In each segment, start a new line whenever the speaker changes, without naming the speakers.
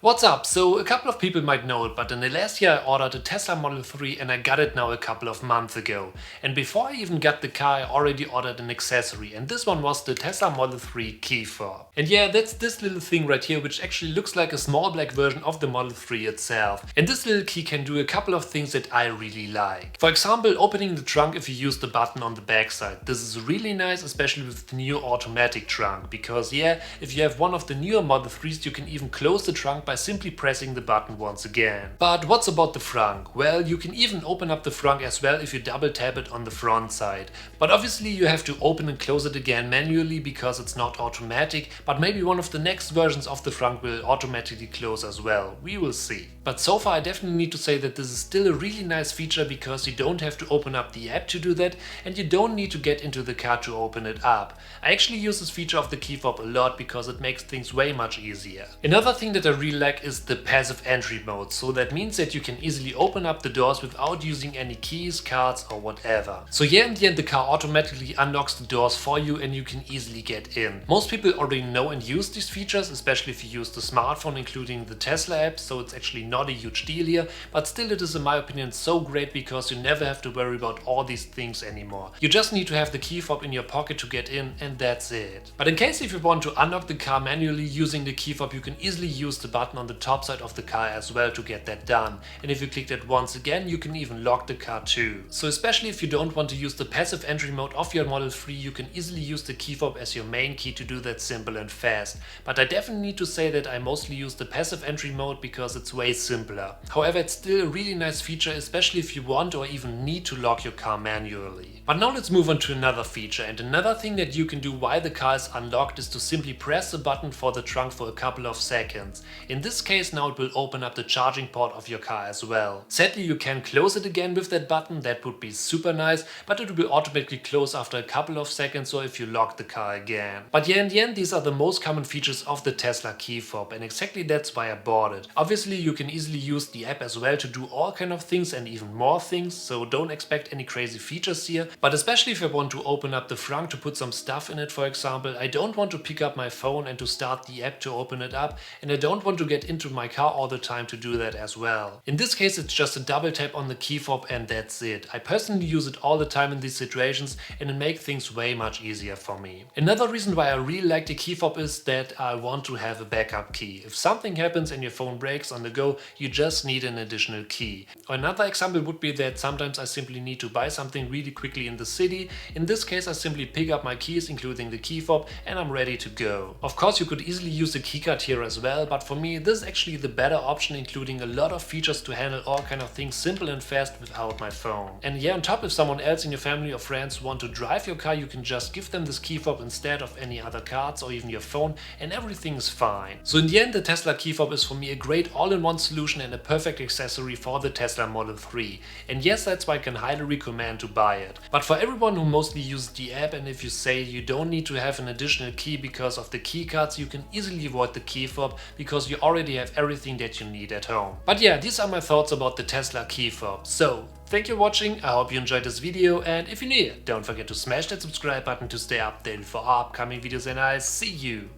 What's up? So a couple of people might know it, but in the last year I ordered a Tesla Model 3 and I got it now a couple of months ago. And before I even got the car I already ordered an accessory, and this one was the Tesla Model 3 key fob. And yeah, that's this little thing right here, which actually looks like a small black version of the Model 3 itself. And this little key can do a couple of things that I really like. For example, opening the trunk if you use the button on the back side. This is really nice, especially with the new automatic trunk, because yeah, if you have one of the newer Model 3s you can even close the trunk by simply pressing the button once again. But what's about the frunk? Well, you can even open up the frunk as well if you double tap it on the front side. But obviously you have to open and close it again manually because it's not automatic, but maybe one of the next versions of the frunk will automatically close as well. We will see. But so far I definitely need to say that this is still a really nice feature because you don't have to open up the app to do that and you don't need to get into the car to open it up. I actually use this feature of the key fob a lot because it makes things way much easier. Another thing that I really like is the passive entry mode, so that means that you can easily open up the doors without using any keys, cards or whatever. So yeah, in the end the car automatically unlocks the doors for you and you can easily get in. Most people already know and use these features, especially if you use the smartphone including the Tesla app, so it's actually not a huge deal here, but still it is in my opinion so great because you never have to worry about all these things anymore. You just need to have the key fob in your pocket to get in and that's it. But in case if you want to unlock the car manually using the key fob, you can easily use the button on the top side of the car as well to get that done. And if you click that once again, you can even lock the car too. So especially if you don't want to use the passive entry mode of your Model 3, you can easily use the key fob as your main key to do that simple and fast. But I definitely need to say that I mostly use the passive entry mode because it's way simpler. However, it's still a really nice feature, especially if you want or even need to lock your car manually. But now let's move on to another feature, and another thing that you can do while the car is unlocked is to simply press the button for the trunk for a couple of seconds. In this case now it will open up the charging port of your car as well. Sadly you can close it again with that button, that would be super nice, but it will automatically close after a couple of seconds or if you lock the car again. But yeah, in the end these are the most common features of the Tesla key fob, and exactly that's why I bought it. Obviously you can easily use the app as well to do all kind of things and even more things, so don't expect any crazy features here. But especially if I want to open up the frunk to put some stuff in it, for example, I don't want to pick up my phone and to start the app to open it up, and I don't want to get into my car all the time to do that as well. In this case it's just a double tap on the key fob and that's it. I personally use it all the time in these situations and it makes things way much easier for me. Another reason why I really like the key fob is that I want to have a backup key. If something happens and your phone breaks on the go, you just need an additional key. Another example would be that sometimes I simply need to buy something really quickly in the city. In this case I simply pick up my keys including the key fob and I'm ready to go. Of course you could easily use the keycard here as well, but for me this is actually the better option, including a lot of features to handle all kind of things simple and fast without my phone. And yeah, on top, if someone else in your family or friends want to drive your car, you can just give them this key fob instead of any other cards or even your phone and everything is fine. So in the end the Tesla key fob is for me a great all-in-one solution and a perfect accessory for the Tesla Model 3. And yes, that's why I can highly recommend to buy it. But for everyone who mostly uses the app, and if you say you don't need to have an additional key because of the key cards, you can easily avoid the key fob because you already have everything that you need at home. But yeah, these are my thoughts about the Tesla key fob. So thank you for watching, I hope you enjoyed this video, and if you're new, don't forget to smash that subscribe button to stay updated for upcoming videos, and I'll see you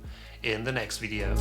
in the next video.